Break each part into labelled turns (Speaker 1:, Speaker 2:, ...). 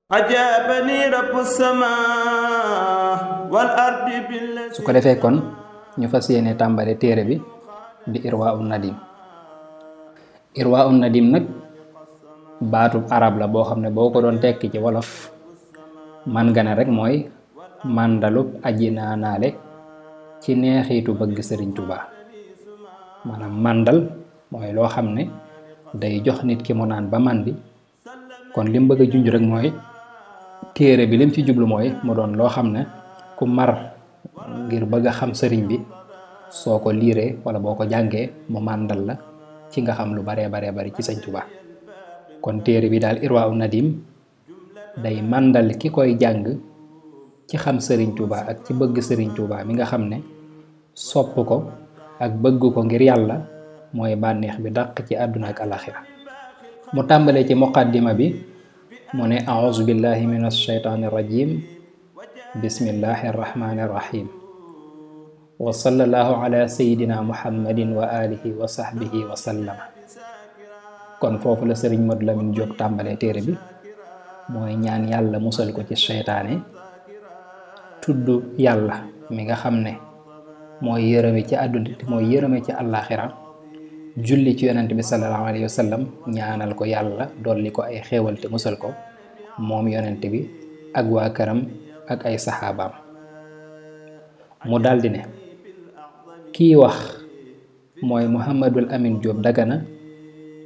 Speaker 1: أجابني رب السماء والأرض
Speaker 2: su ko defee kon ñu fas yéene tàmbale téere bi di Irwaa'un Nadim. Irwaa'un Nadim nag baatub arab la boo xam ne boo ko doon tekki ci wolof man nga ne rek mooy màndalub aji naanaale ci neexiitu bëgg Sëriñ Tuubaa. maanaam màndal mooy loo xam ne day jox nit ki mu naan ba màndi. kon lim bëgg a junj rek mooy téere bi lim ci jublu mooy mu doon loo xam ne ku mar ngir bëgg a xam sëriñ bi soo ko liiree wala boo ko jàngee mu màndal la ci nga xam lu baree bari ci Sëriñ Tuubaa. kon téere bi daal Irwaa'un Nadim day màndal ki koy jàng ci xam Sëriñ Tuubaa ak ci bëgg Sëriñ Tuubaa mi nga xam ne sopp ko ak bëgg ko ngir yàlla mooy bànneex bi dàq ci àdduna ak alaxira. mu tàmbalee ci muqaddima bi mu ne a'uuzu billahi minash shaytaanir rajiim bismillahir rahmaanir rahiim wa sallallahu ala sayyidina muhammadin wa alihi wa sahbihi wa sallama. kon foofu la sëriñ Modou Lamine Diop tàmbalee téere bi mooy ñaan yàlla musal ko ci seytaane, tudd yàlla mi nga xam ne mooy yërëme ci àdduna te mooy yërëme ci àllaaxira, julli ci yonent bi sallallahu alayhi wa sallam, ñaanal ko yàlla dolli ko ay xéewal te musal ko moom yonent bi ak waa këram ak ay saxaabaam. mu daldi ne kii wax mooy Mouhamadul Amin Diop Dagana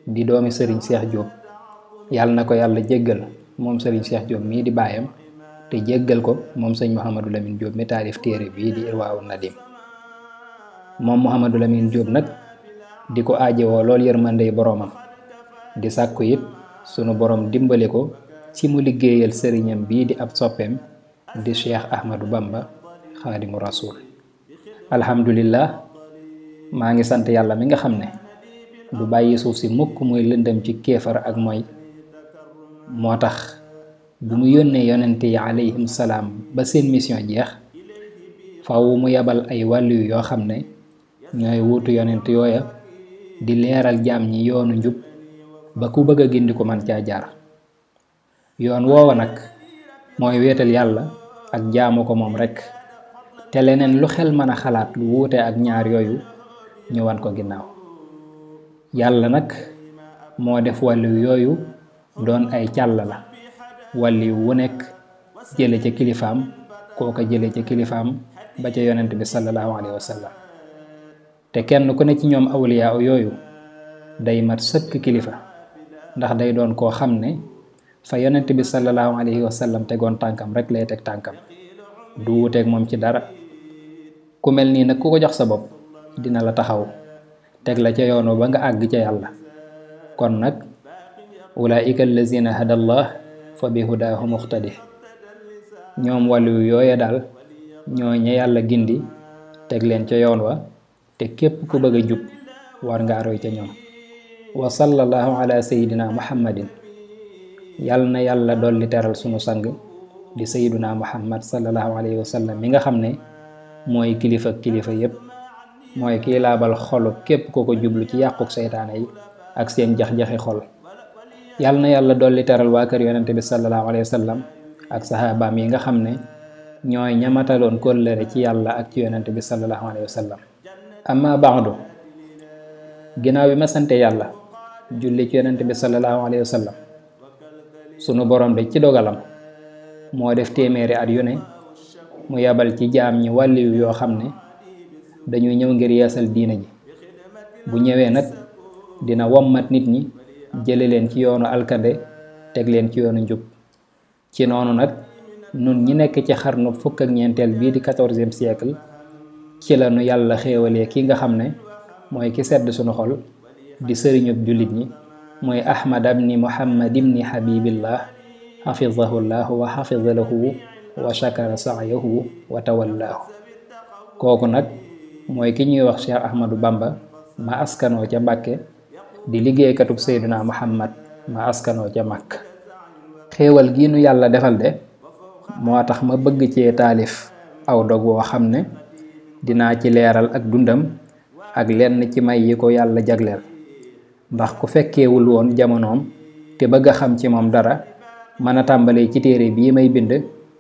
Speaker 2: di doomi sëriñ Cheikh Diop. yàlla na ko yàlla jéggal moom sëriñ Cheikh Diop mii di baayam te jéggal ko moom sëñ Mouhamadul Amin Diop mi taalif téere bii di Irwaa'un Nadim. moom Mouhamadul Amin Diop nag di ko aajowoo lool yërmandey boroomam, di sàkku it sunu boroom dimbali ko ci mu liggéeyal sëriñam bii di ab soppeem di Cheikh Ahmadou Bamba Xaadimu Rasuul. alhamdulillah, maa ngi sant yàlla mi nga xam ne du bàyyi suuf si mukk muy lëndëm ci kéefar ak mooy. moo tax bu mu yónnee yonente yi alayhim salaam ba seen mission jeex faw mu yabal ay wàlliyu yoo xam ne ñooy wuutu yonent yooya di leeral jaam ñi yoonu njub ba ku bëgg a gindi ko man caa jaar. yoon woowa nag mooy wéetal yàlla ak jaamu ko moom rekk, te leneen lu xel mën a xalaat lu wuute ak ñaar yooyu ñu wan ko ginnaaw. yàlla nag moo def wàlliyu yooyu doon ay càll la, wàlliyu wu nekk jële ca kilifaam, kooka jële ca kilifaam ba ca yonent bi sallallahu alayhi wa sallam. te kenn ku ne ci ñoom awliyaa yooyu day mat sëkk kilifa, ndax day doon koo xam ne fa yonent bi sallallahu alayhi wa sallam tegoon tànkam rek lay teg tànkam, du wuteeg moom ci dara. ku mel nii nag ku ko jox sa bopp dina la taxaw teg la ca yoonu ba nga àgg ca yàlla. kon nag ulaa'ika allazina hadallah fa bi hudaahu muqtadi. ñoom wàllu yooya daal ñoo ña yàlla gindi teg leen ca yoon wa, te képp ku bëgg a jub war ngaa roy ca ñoom. wa sallallahu ala sayyidina muhammadin. yàlla na yàlla dolli teral sunu sang di sayyiduna muhammad sallallahu alayhi wa sallam mi nga xam ne mooy kilifa yépp, mooy kii laabal xolu képp ku ko jublu ci yàquk seytaane yi ak seen jax-jaxi xol. yàlla na yàlla dolli teral waa kër yonente bi sallallahu alayhi wa sallam ak saxaabaam yi nga xam ne ñooy ñamataloon kóllëre ci yàlla ak ci yonente bi sallallahu alayhi wa sallam. amma ba'du, ginnaaw bi ma sante yàlla julli ci yonente bi sallallahu alayhi wa sallam, sunu borom de ci dogalam moo def téeméeri at yu ne mu yabal ci jaam ñi wàlliyu yoo xam ne dañuy ñëw ngir yeesal diina ji. bu ñëwee nag dina wommat nit ñi jële leen ci yoonu alkande teg leen ci yoonu njub. ci noonu nag nun ñi nekk ci xarnu fukk ak ñeenteel bii di 14e siècle ci la nu yàlla xéewalee ki nga xam ne mooy ki sedd sunu xol di sëriñub jullit ñi, mooy ahmad ibni muhammad ibni habibillah xafidahullahu wa xafidalahu wa shakara sa'yahu wa tawallahu. kooku nag mooy ki ñuy wax Cheikh Ahmadou Bamba ma askanoo ca Mbàkke, di liggéeykatub Seydina Muhammad ma askanoo ca Makka. xéewal gi nu yàlla defal de moo tax ma bëgg cee taalif aw dog woo xam ne dinaa ci leeral ak dundam ak lenn ci may yi ko yàlla jagleel. ndax ku fekkeewul woon jamonoom te bëgg a xam ci moom dara mën a tàmbalee ci téere bii may bind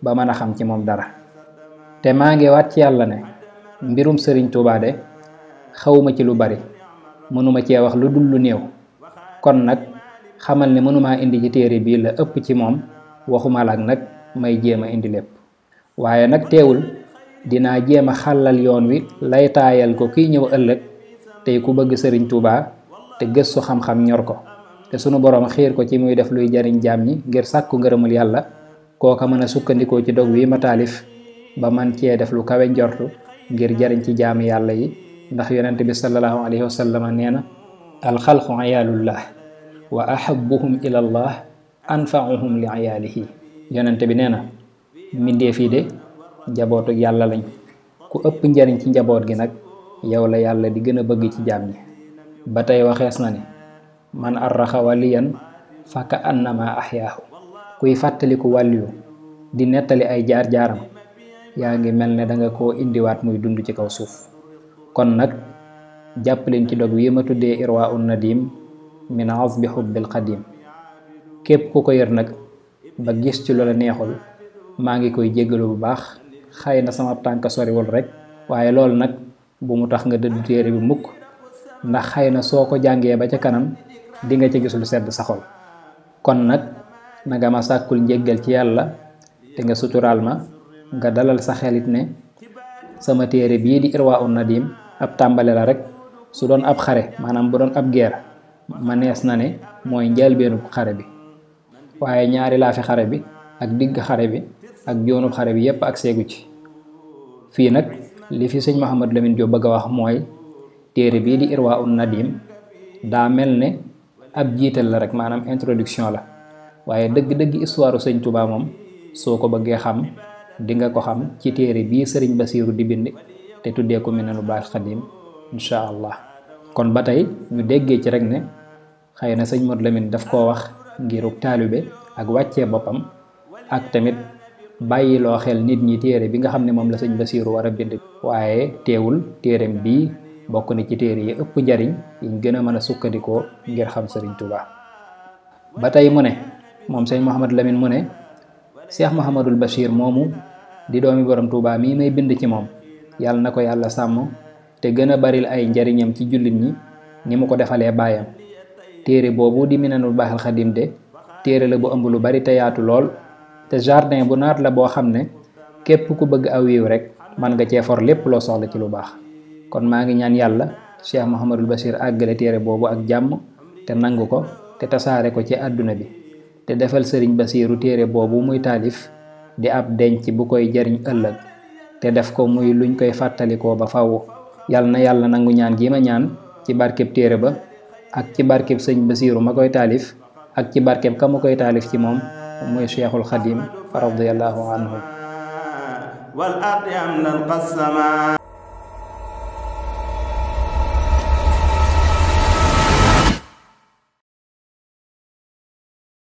Speaker 2: ba mën a xam ci moom dara. te maa ngi waat ci yàlla ne mbirum sëriñ Tuubaa de xawma ci lu bari, mënuma cee wax lu dul lu néew. kon nag xamal ne mënumaa indi ci téere bii la ëpp ci moom, waxuma la ak nag may jéem a indi lépp. waaye nag teewul dinaa jéem a xàllal yoon wi lay taayal ko kiy ñëw ëllëg tey ku bëgg sëriñ Tuubaa te gëstu xam-xam ñor ko, te sunu boroom xiir ko ci muy def luy jariñ jaam ñi ngir sàkku ngërëmul yàlla, kooka mën a sukkandikoo ci dog wi ma taalif ba man cee def lu kawe njortu ngir jariñ ci jaami yàlla yi. ndax yonent bi sallallahu alayhi wa sallam nee na alxalqu ayaalullah wa ahabbuhum ilallah anfa'uhum li ayaalihi. yonent bi nee na mbindeef yi de njabootu yàlla lañ, ku ëpp njariñ ci njaboot gi nag yow la yàlla di gën a bëgg ci jaam ñi. ba tey waxees na ne man arraxa waliyan fa ka annama ahyaahu, kuy fàttaliku wàlliyu di nettali ay jaar-jaaram yaa ngi mel ne danga koo indiwaat muy dund ci kaw suuf. kon nag jàpp leen ci dog wi ma tuddee Irwaa'un Nadim min azbi hubbil qadim. képp ku ko yër nag ba gis ci loola neexul, maa ngi koy jéggalu bu baax. xëy na sama tànk soriwul rek, waaye loolu nag bu mu tax nga dëddu téere bi mukk, ndax xëy na soo ko jàngee ba ca kanam di nga ca gis lu sedd sa xol. kon nag nanga ma sàkkul njéggal ci yàlla te nga suturaal ma, nga dalal sa xelit ne sama téere bii di Irwaa'un Nadim ab tàmbale la rek. su doon ab xare, maanaam bu doon ab guerre, ma nees na ne mooy njëlbeenu xare bi. waaye ñaari laafi xare bi ak digg xare bi ak joonub xare bi yépp ak seegu ci. fii nag li fi sëñ Mouhamadou Lamine Diop bëgg a wax mooy téere bii di Irwaa'un Nadim daa mel ne ab jiital la rek, maanaam introduction la. waaye dëgg-dëgg histoire sëñ Touba moom soo ko bëggee xam di nga ko xam ci téere bii sëriñ Basiiru di bind te tuddee ko Minanul Baaqil Qadiim incha allah. kon ba tey ñu déggee ci rek ne xëy na sëñ Modou Lamine daf koo wax ngiruk taalibe ak wàccee boppam, ak tamit bàyyiloo xel nit ñi téere bi nga xam ne moom la sëñ Basiiru war a bind. waaye teewul téereem bii bokk na ci téere yi ëpp njariñ yiñ gën a mën a sukkandikoo ngir xam sëriñ Touba. ba tey mu ne moom sëñ Mouhamadou Lamine mu ne Cheikh Mouhamadul Bachir moomu di doomi borom Touba mii may bind ci moom, yàlla na ko yàlla sàmm te gën a baril ay njariñam ci jullit ñi ni mu ko defalee baayam. téere boobu di Minanul Baaqil Qadiim de téere la bu ëmb lu bari te yaatu lool, te jardin bu naat la boo xam ne képp ku bëgg aw yiw rek man nga cee for lépp loo soxla ci lu baax. kon maa ngi ñaan yàlla Cheikh Mouhamadul Bachir àggale téere boobu ak jàmm te nangu ko te tasaare ko ci àdduna bi, te defal sëriñ Basiiru téere boobu muy taalif di ab denc bu koy jariñ ëllëg, te def ko muy luñ koy fàttalikoo ba faw. yàlla na yàlla nangu ñaan gi ma ñaan ci barkeb téere ba, ak ci barkeb sëñ Basiiru ma koy taalif, ak ci barkeb ka ma koy taalif ci moom muy Cheikhul Xadim fa radiyallahu anhu. wal ardi am